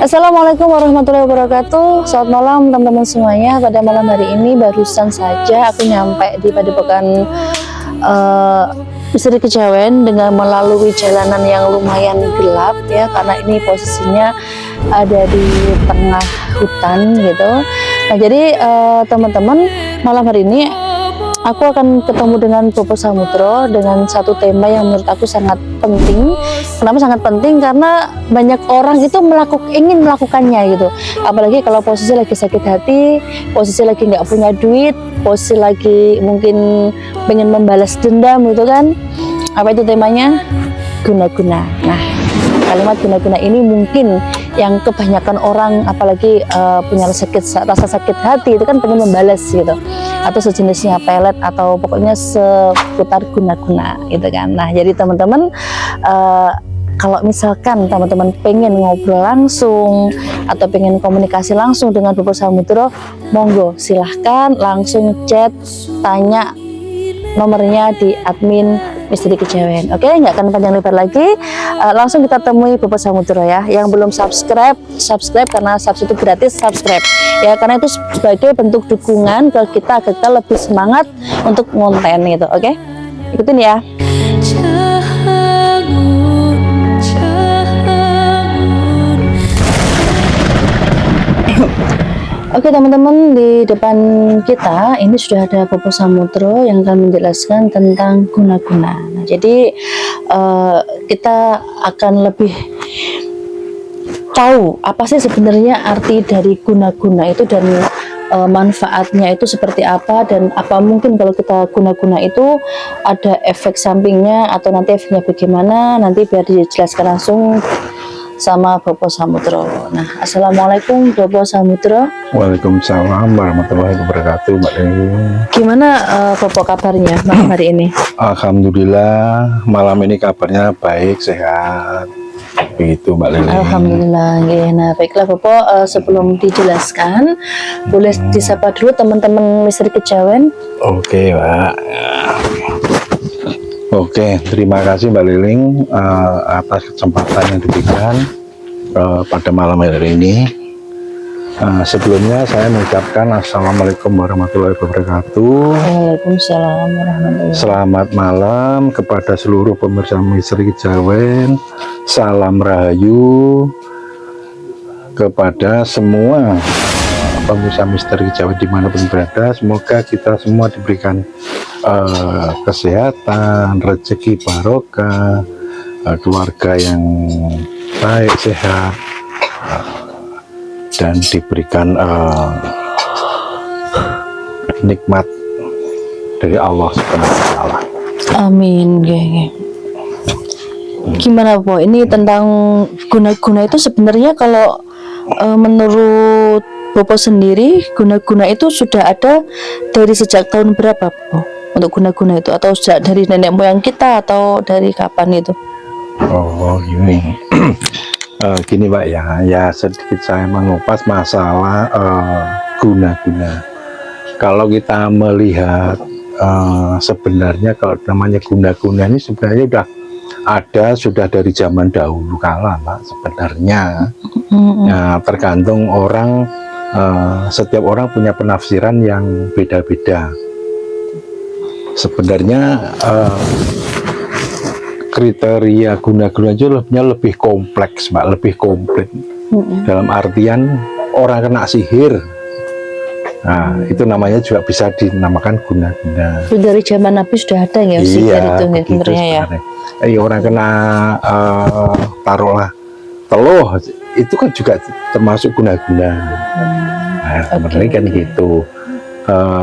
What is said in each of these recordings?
Assalamualaikum warahmatullahi wabarakatuh. Selamat malam teman-teman semuanya. Pada malam hari ini barusan saja aku nyampe di Padepokan Misteri Kejawen dengan melalui jalanan yang lumayan gelap ya, karena ini posisinya ada di tengah hutan gitu. Nah jadi teman-teman, malam hari ini aku akan ketemu dengan Bopo Samudro dengan satu tema yang menurut aku sangat penting. Kenapa sangat penting? Karena banyak orang itu ingin melakukannya gitu. Apalagi kalau posisi lagi sakit hati, posisi lagi nggak punya duit, posisi lagi mungkin pengen membalas dendam gitu kan. Apa itu temanya? Guna-guna. Nah, kalimat guna-guna ini mungkin yang kebanyakan orang, apalagi punya rasa sakit hati itu kan pengen membalas gitu, atau sejenisnya pelet atau pokoknya seputar guna-guna gitu kan. Nah jadi teman-teman, kalau misalkan teman-teman pengen ngobrol langsung atau pengen komunikasi langsung dengan Bopo Samudro, monggo silahkan langsung chat, tanya nomornya di admin Misteri Kejawen. Oke, nggak akan panjang lebar lagi, langsung kita temui Bopo Samudro ya. Yang belum subscribe karena subscribe itu gratis, subscribe ya, karena itu sebagai bentuk dukungan ke kita agar kita lebih semangat untuk konten gitu. Oke, ikutin ya. Oke teman-teman, di depan kita ini sudah ada Bopo Samudro yang akan menjelaskan tentang guna-guna. Nah, jadi kita akan lebih tahu apa sih sebenarnya arti dari guna-guna itu dan manfaatnya itu seperti apa, dan apa mungkin kalau kita guna-guna itu ada efek sampingnya atau nanti efeknya bagaimana, nanti biar dijelaskan langsung sama Bopo Samudro. Nah, assalamualaikum Bopo Samudro. Waalaikumsalam warahmatullahi wabarakatuh, Mbak Leni. Gimana Bopo kabarnya malam hari ini? Alhamdulillah, malam ini kabarnya baik, sehat. Begitu, Mbak Leni. Alhamdulillah. Ya, nah baiklah Bopo, sebelum dijelaskan boleh disapa dulu teman-teman Misteri Kejawen. Oke, Mbak. Oke, terima kasih Mbak Liling atas kesempatan yang diberikan pada malam hari ini. Sebelumnya saya mengucapkan Assalamualaikum warahmatullahi wabarakatuh. Waalaikumsalam warahmatullahi wabarakatuh. Selamat malam kepada seluruh pemirsa Misteri Kejawen. Salam rahayu kepada semua pemirsa Misteri Kejawen dimanapun berada. Semoga kita semua diberikan kesehatan, rezeki barokah, keluarga yang baik, sehat, dan diberikan nikmat dari Allah Subhanahu wa Ta'ala. Amin. Gimana Po? Ini tentang guna-guna itu sebenarnya kalau menurut Bopo sendiri, guna-guna itu sudah ada dari sejak tahun berapa Po? Untuk guna-guna itu, atau sejak dari nenek moyang kita atau dari kapan itu? Oh gini. Gini Pak ya sedikit saya mengupas masalah guna-guna. Kalau kita melihat sebenarnya kalau namanya guna-guna ini sebenarnya sudah dari zaman dahulu kala Pak sebenarnya. Nah, tergantung orang, setiap orang punya penafsiran yang beda-beda. Sebenarnya kriteria guna-guna lebih kompleks Mbak, lebih komplit. Dalam artian orang kena sihir, nah itu namanya juga bisa dinamakan guna-guna. Itu dari zaman Nabi sudah ada ya sihir itu sebenarnya ya. Orang kena taruhlah teluh, itu kan juga termasuk guna-guna. Nah sebenarnya kan gitu.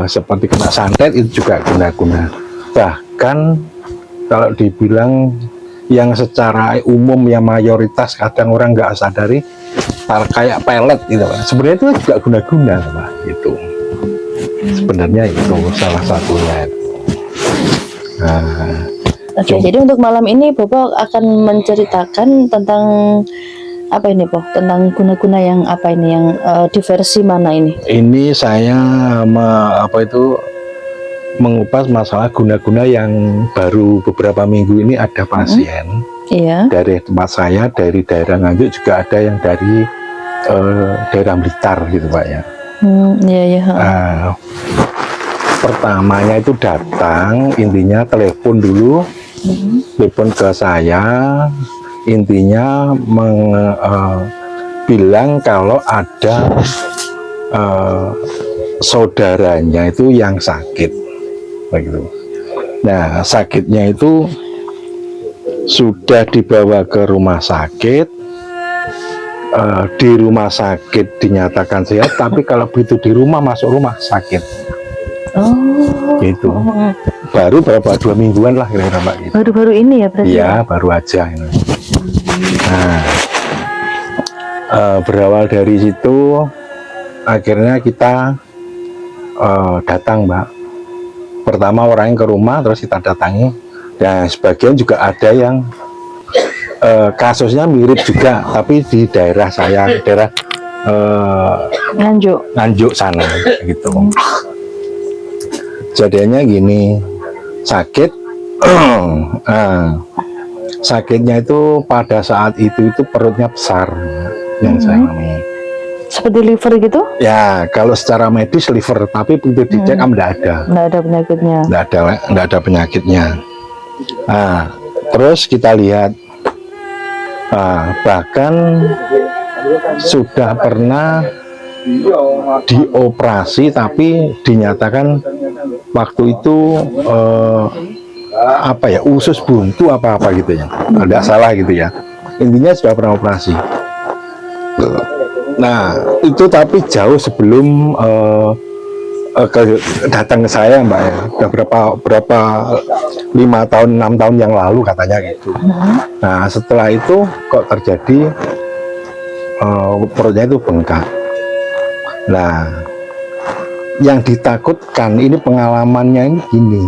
Seperti kena santet itu juga guna-guna. Bahkan kalau dibilang yang secara umum yang mayoritas kadang orang nggak sadari kayak pelet gitu kan, sebenarnya itu juga guna-guna Pak, gitu. Sebenarnya itu salah satunya. Oke, jadi untuk malam ini Bopo akan menceritakan tentang apa ini Po? Tentang guna-guna yang apa ini, yang di versi mana ini? Ini saya mengupas masalah guna-guna yang baru beberapa minggu ini ada pasien Iya. dari tempat saya, dari daerah Nganjuk, juga ada yang dari daerah Blitar gitu Pak ya. Iya ya. Pertamanya itu datang, intinya telepon dulu, telepon ke saya, intinya bilang kalau ada saudaranya itu yang sakit, begitu. Nah, sakitnya itu sudah dibawa ke rumah sakit. Di rumah sakit dinyatakan sehat, tapi kalau begitu di rumah, masuk rumah sakit. Gitu. Baru berapa 2 mingguan lah kira-kira Pak. Gitu. Baru-baru ini ya berarti? Iya, baru aja ini. Nah, berawal dari situ, akhirnya kita datang Mbak. Pertama orangnya ke rumah, terus kita datangi. Dan sebagian juga ada yang kasusnya mirip juga, tapi di daerah saya, daerah Nganjuk sana gitu. Jadinya gini, sakit. Sakitnya itu pada saat itu perutnya besar yang saya alami. Seperti liver gitu? Ya, kalau secara medis liver, tapi begitu dicek enggak ada. Enggak ada penyakitnya. Enggak ada penyakitnya. Nah, terus kita lihat, bahkan sudah pernah dioperasi, tapi dinyatakan waktu itu usus buntu apa gitu ya, tidak salah gitu ya. Intinya sudah pernah operasi. Nah, itu tapi jauh sebelum datang ke saya Mbak ya, udah berapa 5 tahun 6 tahun yang lalu katanya gitu. Nah, setelah itu kok terjadi perutnya itu bengkak. Nah, yang ditakutkan ini pengalamannya ini gini,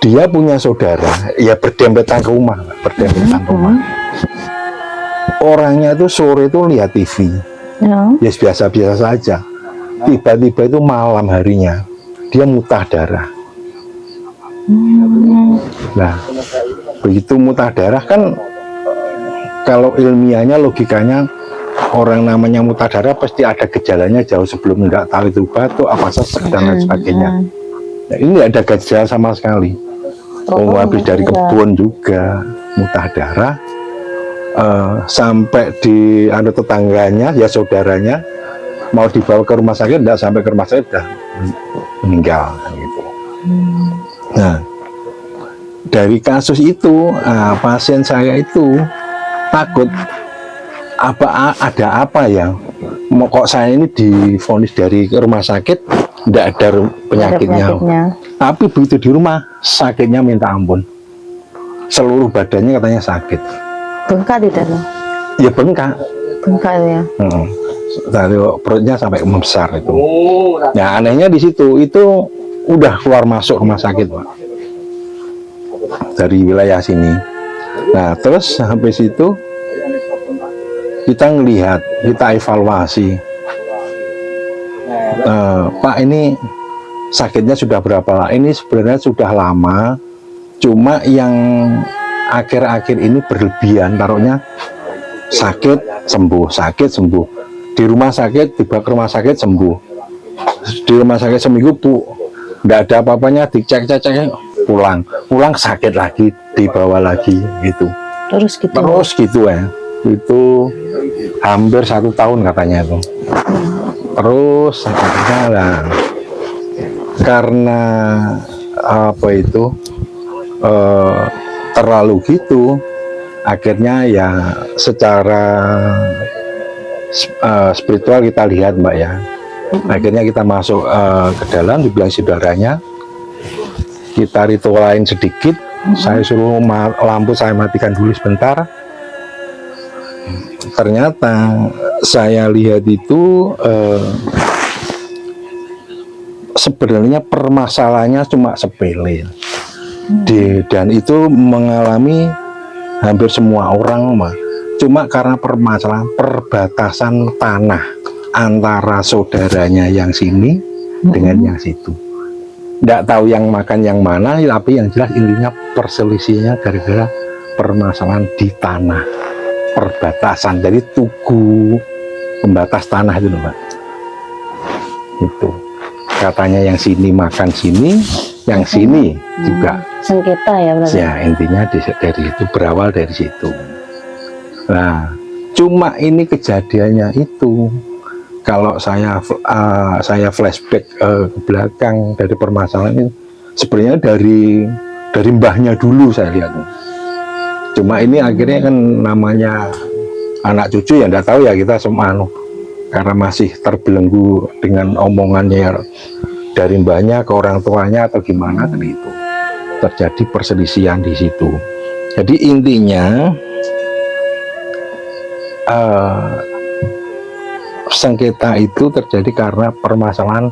dia punya saudara ya berdempetan rumah. Orangnya itu sore itu lihat TV ya biasa-biasa saja. Tiba-tiba itu malam harinya dia muntah darah. Nah, begitu muntah darah kan, kalau ilmiahnya logikanya orang namanya muntah darah pasti ada gejalanya jauh sebelum, nggak tahu itu batuk apa sesek dan lain sebagainya. Nah, ini nggak ada gejala sama sekali. Habis dari kebun juga muntah darah, sampai di tetangganya ya saudaranya mau dibawa ke rumah sakit, tidak sampai ke rumah sakit udah meninggal gitu. Nah, dari kasus itu pasien saya itu takut ada apa ya, kok saya ini divonis dari rumah sakit tidak ada penyakitnya. Tapi begitu di rumah sakitnya minta ampun, seluruh badannya katanya sakit. Bengkak di dalam? Ya bengkak ya. Dari perutnya sampai membesar itu. Nah, anehnya di situ itu udah keluar masuk rumah sakit Pak, dari wilayah sini. Nah, terus habis itu kita ngelihat, kita evaluasi, Pak ini sakitnya sudah berapa lama? Ini sebenarnya sudah lama, cuma yang akhir-akhir ini berlebihan, taruhnya sakit sembuh, di rumah sakit, dibawa ke rumah sakit sembuh, di rumah sakit seminggu tidak ada apa-apanya, dicek pulang sakit lagi, dibawa lagi gitu. Terus gitu ya, itu hampir 1 tahun katanya itu. Terus akhirnya karena terlalu gitu, akhirnya ya secara spiritual kita lihat Mbak ya. Akhirnya kita masuk ke dalam, dibilang saudaranya, kita ritualin sedikit. Saya suruh lampu saya matikan dulu sebentar. Ternyata saya lihat itu sebenarnya permasalahannya cuma sepele, dan itu mengalami hampir semua orang Mbak. Cuma karena permasalahan perbatasan tanah antara saudaranya yang sini dengan yang situ. Tidak tahu yang makan yang mana, tapi yang jelas intinya perselisihannya gara-gara permasalahan di tanah perbatasan. Jadi Tugu pembatas tanah itu Mbak. Itu katanya yang sini makan sini, yang sini juga Sengketa ya berarti. ya, intinya dari itu berawal dari situ. Nah, cuma ini kejadiannya itu kalau saya flashback ke belakang dari permasalahan ini, sebenarnya dari mbahnya dulu saya lihat. Cuma ini akhirnya kan namanya anak cucu ya enggak tahu ya, kita semua karena masih terbelenggu dengan omongannya dari mbahnya ke orang tuanya atau gimana kan, itu terjadi perselisihan di situ. Jadi intinya sengketa itu terjadi karena permasalahan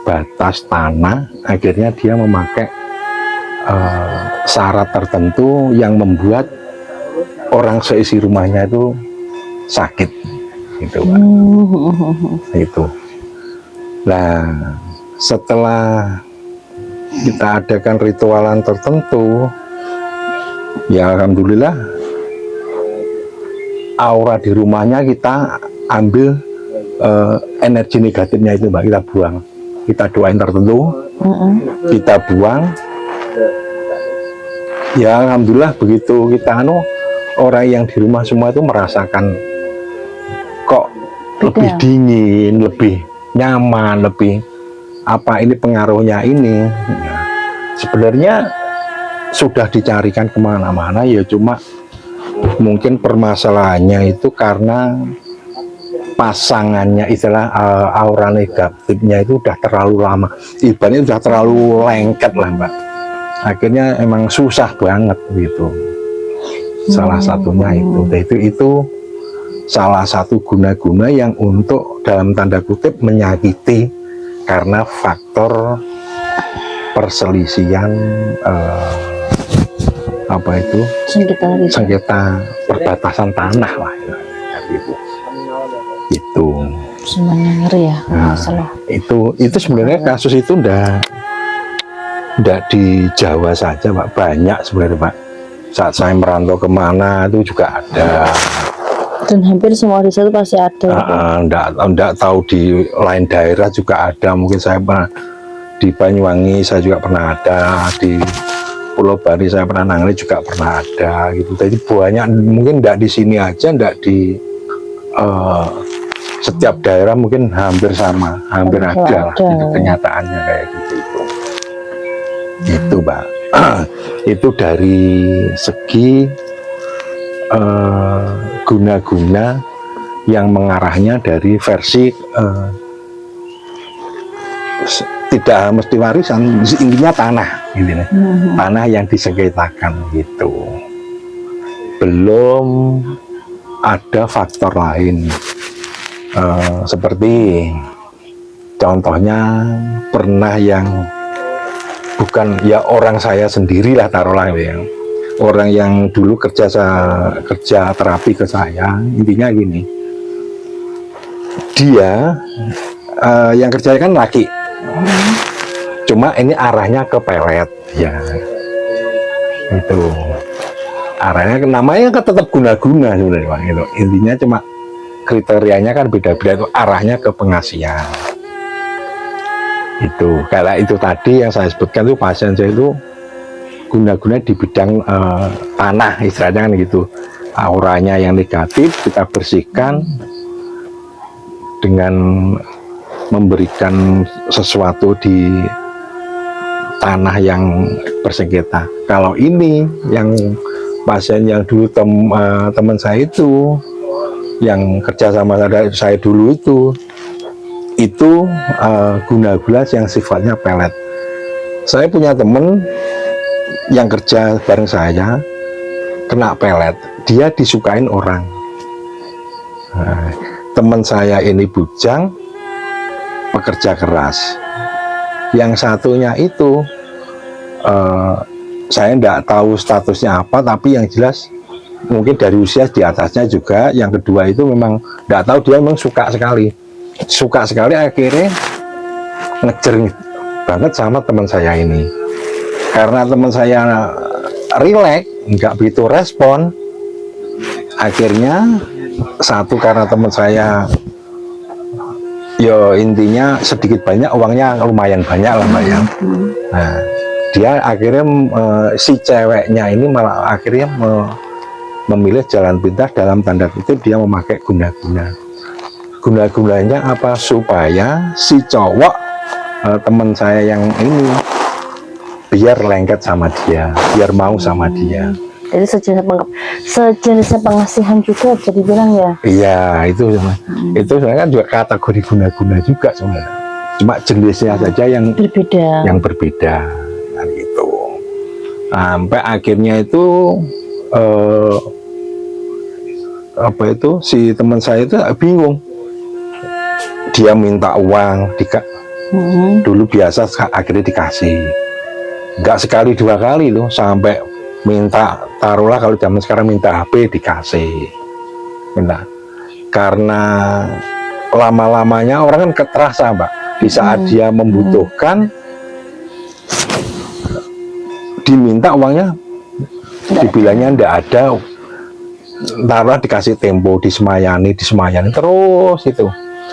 batas tanah. Akhirnya dia memakai syarat tertentu yang membuat orang seisi rumahnya itu sakit, gitu Pak. Itu. Nah, setelah kita adakan ritualan tertentu, ya alhamdulillah aura di rumahnya kita ambil energi negatifnya itu Mbak, kita buang, kita doain tertentu, kita buang. Ya alhamdulillah begitu kita orang yang di rumah semua itu merasakan kok lebih dingin, lebih nyaman, lebih apa ini pengaruhnya ini. Ya, sebenarnya sudah dicarikan kemana-mana ya, cuma mungkin permasalahannya itu karena pasangannya, istilah aura negatifnya itu udah terlalu lama, ibaratnya udah terlalu lengket lah Mbak. Akhirnya emang susah banget gitu. Salah satunya itu salah satu guna-guna yang untuk dalam tanda kutip menyakiti karena faktor perselisihan apa itu sengketa perbatasan tanah lah itu semuanya ngeri ya. Nah, itu sebenarnya kasus itu ndak di Jawa saja Pak, banyak sebenarnya Pak. Saat saya merantau kemana itu juga ada, dan hampir semua desa itu pasti ada. Ndak tahu di lain daerah juga ada, mungkin saya pernah di Banyuwangi, saya juga pernah ada di Pulau Bali, saya pernah nangani juga pernah ada gitu. Jadi banyak, mungkin ndak di sini aja, ndak di setiap daerah mungkin hampir sama, hampir ada lah itu kenyataannya kayak gitu itu Mbak. Itu dari segi guna-guna yang mengarahnya dari versi tidak mesti warisan, intinya tanah gitu, tanah yang disengketakan gitu. Belum ada faktor lain seperti contohnya pernah yang bukan ya orang saya sendirilah, taruhlah ya, orang yang dulu kerja terapi ke saya. Intinya gini, dia yang kerja kan laki, cuma ini arahnya ke pelet ya, itu arahnya, namanya kan tetap guna-guna sebenarnya Pak, gitu. Intinya cuma kriterianya kan beda-beda, itu arahnya ke pengasihan. Itu kalau itu tadi yang saya sebutkan itu pasien saya itu guna-guna di bidang tanah istilahnya kan gitu. Auranya yang negatif kita bersihkan dengan memberikan sesuatu di tanah yang bersengketa. Kalau ini yang pasien yang dulu teman saya itu yang kerja sama saya dulu itu guna-guna yang sifatnya pelet. Saya punya temen yang kerja bareng saya kena pelet, dia disukain orang. Nah, teman saya ini bujang, pekerja keras. Yang satunya itu saya tidak tahu statusnya apa, tapi yang jelas mungkin dari usia di atasnya juga. Yang kedua itu memang tidak tahu, dia memang suka sekali, akhirnya ngejer banget sama teman saya ini. Karena teman saya rileks, nggak begitu respon, akhirnya satu karena teman saya ya intinya sedikit banyak uangnya lumayan banyak lah Mbak ya. Nah, dia akhirnya si ceweknya ini malah akhirnya memilih jalan pintas dalam tanda kutip dia memakai guna-guna. Guna-gunanya apa? Supaya si cowok teman saya yang ini biar lengket sama dia, biar mau sama dia. Jadi sejenisnya pengasihan juga bisa dibilang ya. Iya, itu sebenarnya kan juga kategori guna-guna juga sebenarnya. Cuma jenisnya saja yang berbeda kan gitu. Sampai akhirnya itu apa itu si teman saya itu bingung. Dia minta uang, dulu biasa akhirnya dikasih. Enggak sekali dua kali loh, sampai minta, taruhlah kalau zaman sekarang minta HP dikasih. Minta. Karena lama-lamanya orang kan terasa Mbak, di saat dia membutuhkan diminta uangnya, dibilangnya enggak ada, taruhlah dikasih tempo, disemayani terus itu.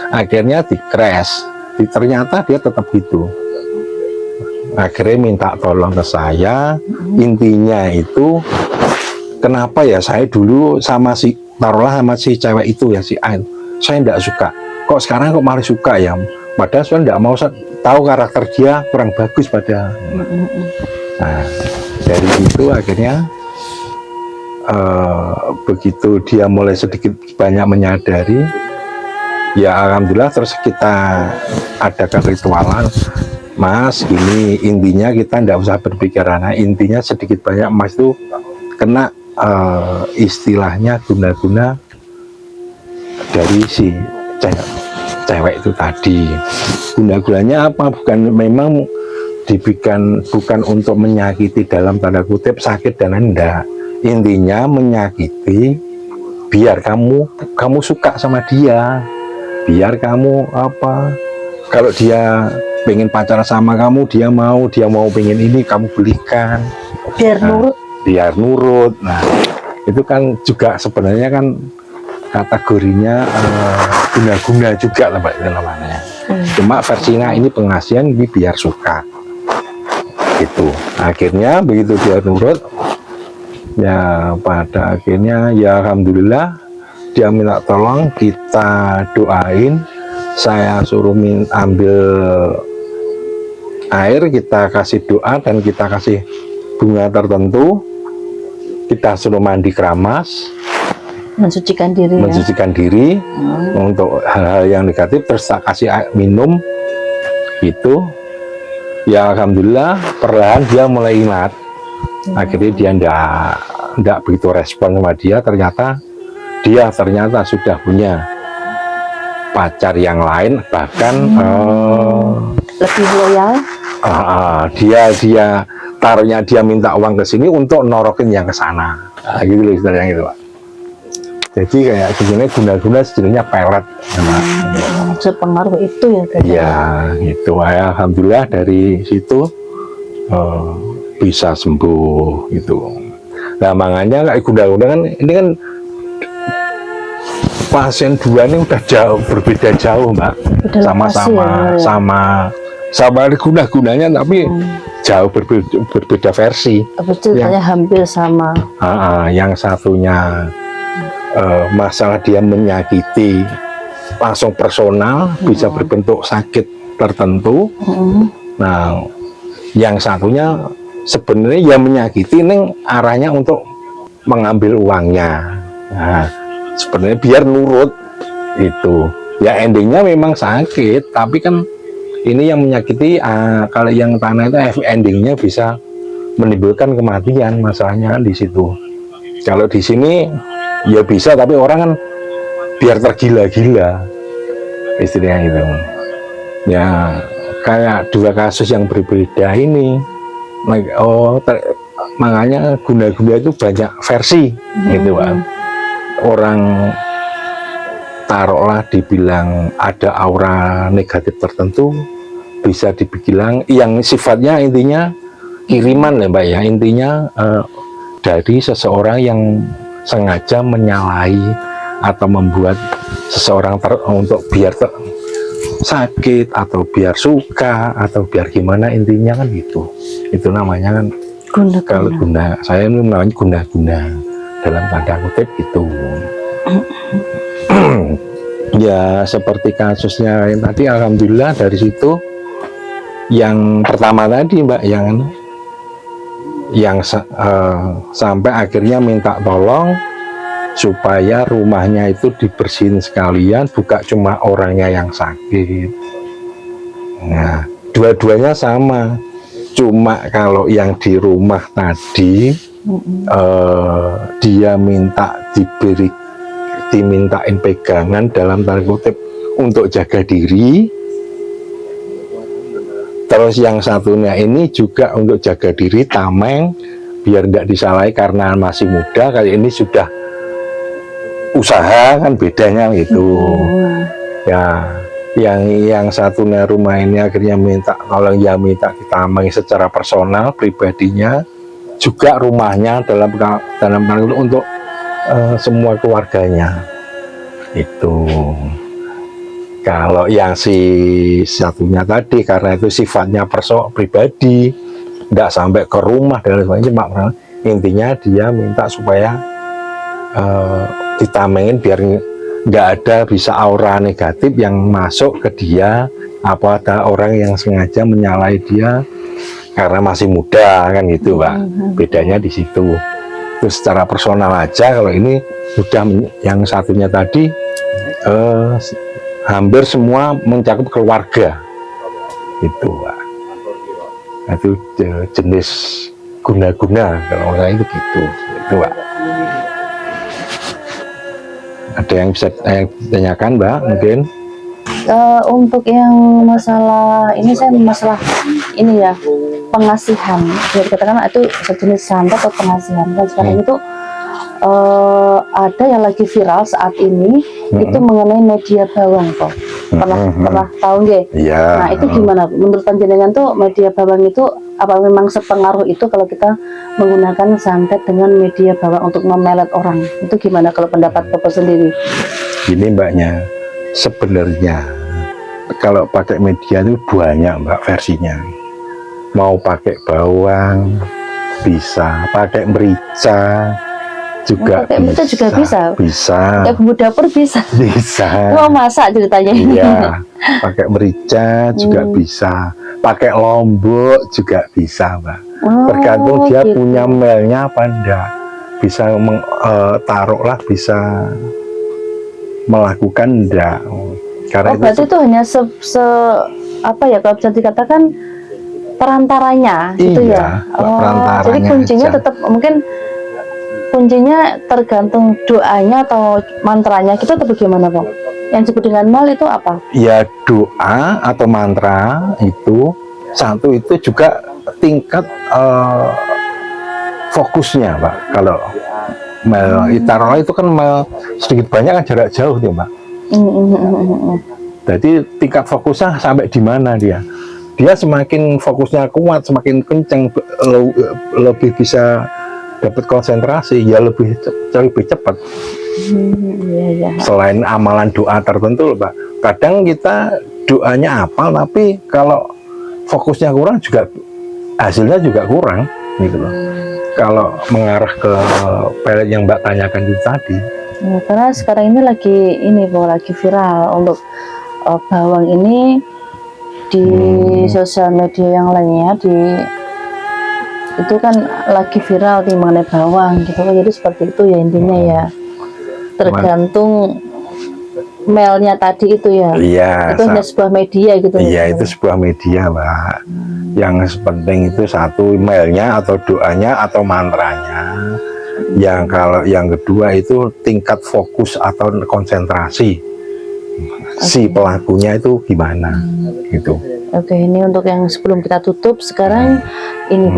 Akhirnya di crash, ternyata dia tetap gitu. Akhirnya minta tolong ke saya. Intinya itu kenapa ya saya dulu sama si cewek itu ya, si A, saya enggak suka, kok sekarang kok malah suka ya, padahal saya enggak mau tahu karakter dia kurang bagus pada. Nah, dari itu akhirnya begitu dia mulai sedikit banyak menyadari, ya alhamdulillah terus kita adakan ritualan. Mas, ini intinya kita tidak usah berpikir aneh, intinya sedikit banyak Mas itu kena istilahnya guna-guna dari si cewek itu tadi. Guna-gunanya apa? Bukan memang bukan untuk menyakiti dalam tanda kutip sakit dan enggak. Intinya menyakiti biar kamu suka sama dia, biar kamu apa, kalau dia pengen pacaran sama kamu, dia mau pengen ini, kamu belikan, biar nurut. Nah, itu kan juga sebenarnya kan kategorinya guna-guna juga lah Mbak, itu namanya. Cuma versinya ini pengasihan, ini biar suka gitu. Akhirnya begitu dia nurut, ya pada akhirnya ya alhamdulillah dia minta tolong, kita doain, saya suruh ambil air, kita kasih doa dan kita kasih bunga tertentu, kita suruh mandi keramas, mensucikan diri untuk hal-hal yang negatif, terus tak kasih air minum gitu. Ya alhamdulillah perlahan dia mulai ingat. Akhirnya dia enggak begitu respon sama dia, ternyata sudah punya pacar yang lain, bahkan lebih loyal. Dia taruhnya dia minta uang ke sini untuk norokin yang ke sana. Gitu loh istilahnya gitu Pak. Jadi kayak sebenarnya guna-guna sebenarnya pelet. Sepengaruh itu ya. Iya, itu alhamdulillah dari situ bisa sembuh gitu. Nah makanya kayak guna-guna kan ini kan pasien dua ini udah berbeda jauh Mbak, sama guna-gunanya tapi jauh berbeda versi. Ceritanya hampir sama. Yang satunya masalah dia menyakiti langsung personal, bisa berbentuk sakit tertentu. Nah, yang satunya sebenarnya yang menyakiti ini arahnya untuk mengambil uangnya. Nah, sebenarnya biar nurut itu. Ya endingnya memang sakit, tapi kan ini yang menyakiti, kalau yang tanah itu endingnya bisa menimbulkan kematian, masalahnya kan di situ. Kalau di sini ya bisa, tapi orang kan biar tergila-gila istilahnya gitu. Ya kayak dua kasus yang berbeda ini. Makanya guna-guna itu banyak versi gitu Pak. Orang taruhlah dibilang ada aura negatif tertentu, bisa dibilang yang sifatnya intinya kiriman ya Mbak ya, intinya dari seseorang yang sengaja menyalahi atau membuat seseorang untuk biar sakit atau biar suka atau biar gimana, intinya kan gitu. Itu namanya kan kalau guna, saya ini namanya guna-guna dalam tanda kutip gitu. Ya seperti kasusnya yang tadi, alhamdulillah dari situ yang pertama tadi Mbak, yang sampai akhirnya minta tolong supaya rumahnya itu dibersihin sekalian, bukan cuma orangnya yang sakit. Nah, dua-duanya sama, cuma kalau yang di rumah tadi dia minta dimintain pegangan dalam tanda kutip untuk jaga diri. Terus yang satunya ini juga untuk jaga diri, tameng, biar tidak disalahi karena masih muda, kali ini sudah usaha, kan bedanya gitu. Ya, yang satunya rumah ini akhirnya minta tolong, ya minta ditameng secara personal, pribadinya, juga rumahnya dalam untuk semua keluarganya. Itu. Kalau yang si satunya tadi, karena itu sifatnya pribadi, tidak sampai ke rumah dan sebagainya, intinya dia minta supaya ditamengin biar nggak ada bisa aura negatif yang masuk ke dia, apa ada orang yang sengaja menyalahi dia karena masih muda, kan gitu Pak. Bedanya di situ. Itu secara personal aja. Kalau ini sudah yang satunya tadi hampir semua mencakup keluarga itu Pak. Itu jenis guna-guna, kalau orang itu gitu itu Pak. Ada yang bisa ditanyakan Mbak mungkin? Untuk yang masalah ini, saya masalah ini ya, pengasihan. Jadi katakan itu sejenis santet atau pengasihan. Dan sekarang itu ada yang lagi viral saat ini, itu mengenai media bawang kok. Pernah tahu nggak? Ya. Nah itu gimana? Menurut panjenengan tuh media bawang itu apa memang sepengaruh itu kalau kita menggunakan santet dengan media bawang untuk memelet orang? Itu gimana kalau pendapat Bapak sendiri? Ini Mbaknya, sebenarnya kalau pakai media itu banyak Mbak versinya. Mau pakai bawang bisa, pakai merica juga, pakai merica juga bisa. Pakai bumbu dapur bisa. Mau masak ceritanya ini. Iya, pakai merica juga bisa, pakai lombok juga bisa Mbak. Tergantung dia gitu. punya melnya apa enggak. Bisa taruhlah, bisa melakukan enggak. Karena berarti itu hanya apa ya, kalau bisa dikatakan perantaranya gitu ya. Perantaranya jadi kuncinya aja. tetap mungkin kuncinya tergantung doanya atau mantranya kita, atau bagaimana Pak? Yang disebut dengan mal itu apa? Ya doa atau mantra itu satu, itu juga tingkat fokusnya Pak. Kalau taruhlah itu kan sedikit banyak kan jarak jauh tuh Mbak. Jadi tingkat fokusnya sampai di mana dia semakin fokusnya kuat, semakin kenceng, lebih bisa dapat konsentrasi, ya lebih cepat. Selain amalan doa tertentu Pak, kadang kita doanya hafal tapi kalau fokusnya kurang juga hasilnya juga kurang gitu loh. Kalau mengarah ke pelet yang Mbak tanyakan itu tadi. Ya, karena sekarang ini lagi viral untuk bawang ini di sosial media yang lainnya, itu kan lagi viral nih mengenai bawang gitu. Jadi seperti itu ya intinya ya, tergantung mailnya tadi itu ya. Iya, itu hanya sebuah media gitu. Iya, itu sebuah media Mbak. Yang penting itu satu, mailnya atau doanya atau mantranya. Yang kalau yang kedua itu tingkat fokus atau konsentrasi si pelakunya itu gimana gitu. Oke, ini untuk yang sebelum kita tutup sekarang ini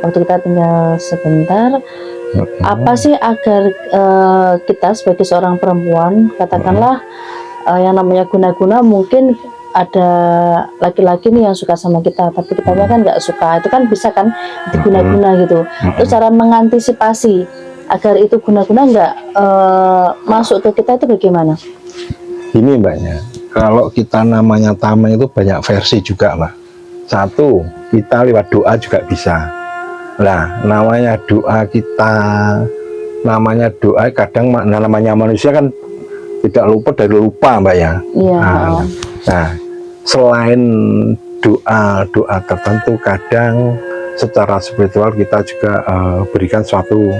waktu kita tinggal sebentar. Apa sih agar kita sebagai seorang perempuan, katakanlah yang namanya guna-guna, mungkin ada laki-laki nih yang suka sama kita tapi kitanya kan nggak suka, itu kan bisa kan diguna-guna gitu. Itu cara mengantisipasi agar itu guna-guna nggak masuk ke kita itu bagaimana? Ini Mbaknya, kalau kita namanya tameng itu banyak versi juga lah. Satu, kita lewat doa juga bisa. Nah, namanya doa kita, namanya doa kadang namanya manusia kan tidak luput dari lupa, Mbak ya. Iya. Nah, selain doa tertentu, kadang secara spiritual kita juga berikan suatu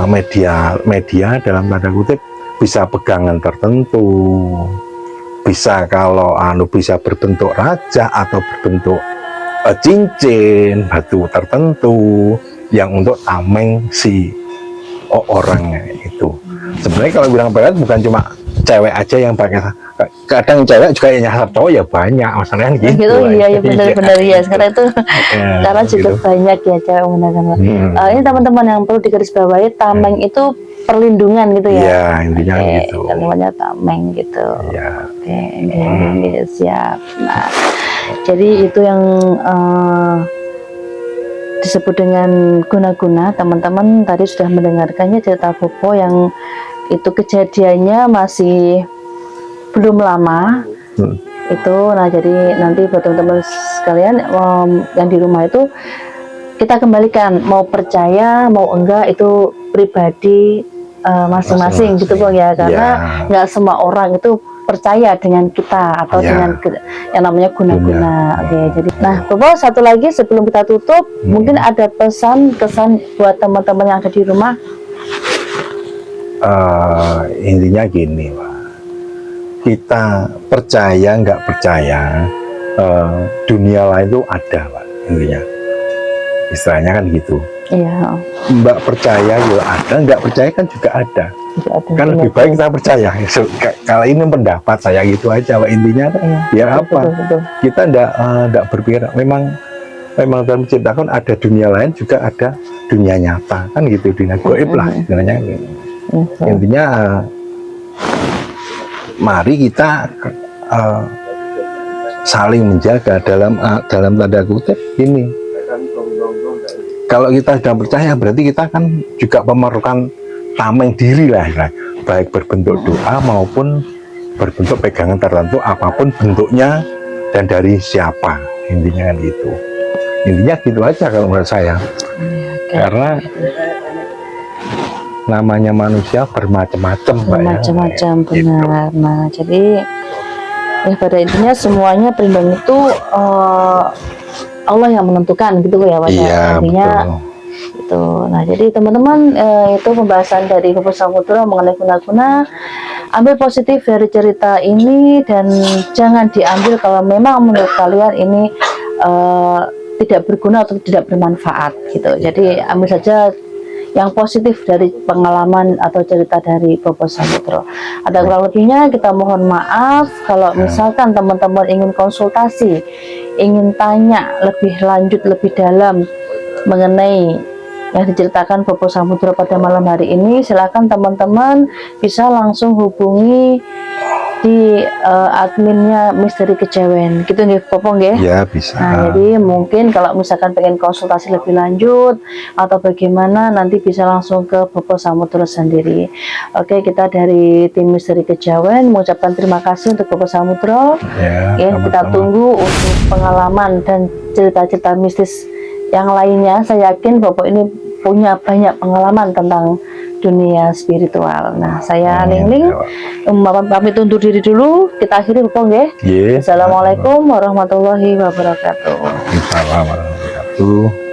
media dalam tanda kutip, bisa pegangan tertentu, bisa kalau bisa berbentuk raja atau berbentuk cincin batu tertentu yang untuk tameng si orangnya itu. Sebenarnya kalau bilang pelet bukan cuma cewek aja yang pakai, kadang cewek juga yang nyasar cowok ya banyak, masalahnya gitu. Iya benar-benar ya. Sekarang itu karena juga gitu. Banyak ya cewek menggunakan. Ini teman-teman yang perlu digarisbawahi, tameng itu perlindungan gitu ya. Iya, intinya gitu. Namanya tameng gitu. Iya. Oke, siap. Nah, jadi itu yang disebut dengan guna-guna. Teman-teman tadi sudah mendengarkannya cerita Bopo yang itu kejadiannya masih belum lama. Itu, nah jadi nanti buat teman-teman sekalian yang di rumah itu kita kembalikan, mau percaya mau enggak itu pribadi masing-masing gitu Bang ya, karena nggak semua orang itu percaya dengan kita atau dengan yang namanya guna-guna. Oke, jadi nah Bopo, satu lagi sebelum kita tutup, mungkin ada pesan kesan buat teman-teman yang ada di rumah. Intinya gini, Pak, kita percaya nggak percaya, dunia lain itu ada, Pak, intinya istilahnya kan gitu. Iya. Mbak percaya ya ada, nggak percaya kan juga ada. Kan lebih baik kita percaya. Kalau ini pendapat saya gitu aja, Pak, intinya ya apa? Betul. Kita nggak berpikir memang dalam menciptakan ada dunia lain juga ada dunia nyata kan gitu, dunia gaib lah sebenarnya. Intinya mari kita saling menjaga dalam tanda kutip ini. Kalau kita sudah percaya berarti kita kan juga memerlukan tameng diri lah, baik berbentuk doa maupun berbentuk pegangan tertentu apapun bentuknya dan dari siapa, intinya kan gitu. Intinya gitu aja kalau menurut saya. Karena namanya manusia bermacam-macam, bermacam-macam, benar. Gitu. Nah, jadi ya pada intinya semuanya berimbang itu Allah yang menentukan gitu ya, Pak. Iya, artinya itu. Nah, jadi teman-teman itu pembahasan dari Bopo Samudro mengenai guna-guna. Ambil positif dari cerita ini dan jangan diambil kalau memang menurut kalian ini tidak berguna atau tidak bermanfaat gitu. Jadi ambil saja yang positif dari pengalaman atau cerita dari Bopo Samudro. Ada kurang lebihnya kita mohon maaf. Kalau misalkan teman-teman ingin konsultasi, ingin tanya lebih lanjut, lebih dalam mengenai yang diceritakan Bopo Samudro pada malam hari ini, silakan teman-teman bisa langsung hubungi di adminnya Misteri Kejawen gitu nih Bopo nggih? Ya bisa. Nah, jadi mungkin kalau misalkan pengen konsultasi lebih lanjut atau bagaimana nanti bisa langsung ke Bopo Samudro sendiri. Oke, kita dari tim Misteri Kejawen mengucapkan terima kasih untuk Bopo Samudro. Ya, kita tunggu untuk pengalaman dan cerita-cerita mistis yang lainnya. Saya yakin Bopo ini punya banyak pengalaman tentang dunia spiritual. Nah, saya Ling pamit undur diri dulu. Kita akhiri Bopo nggih. Assalamualaikum warahmatullahi wabarakatuh. Waalaikumsalam warahmatullahi wabarakatuh.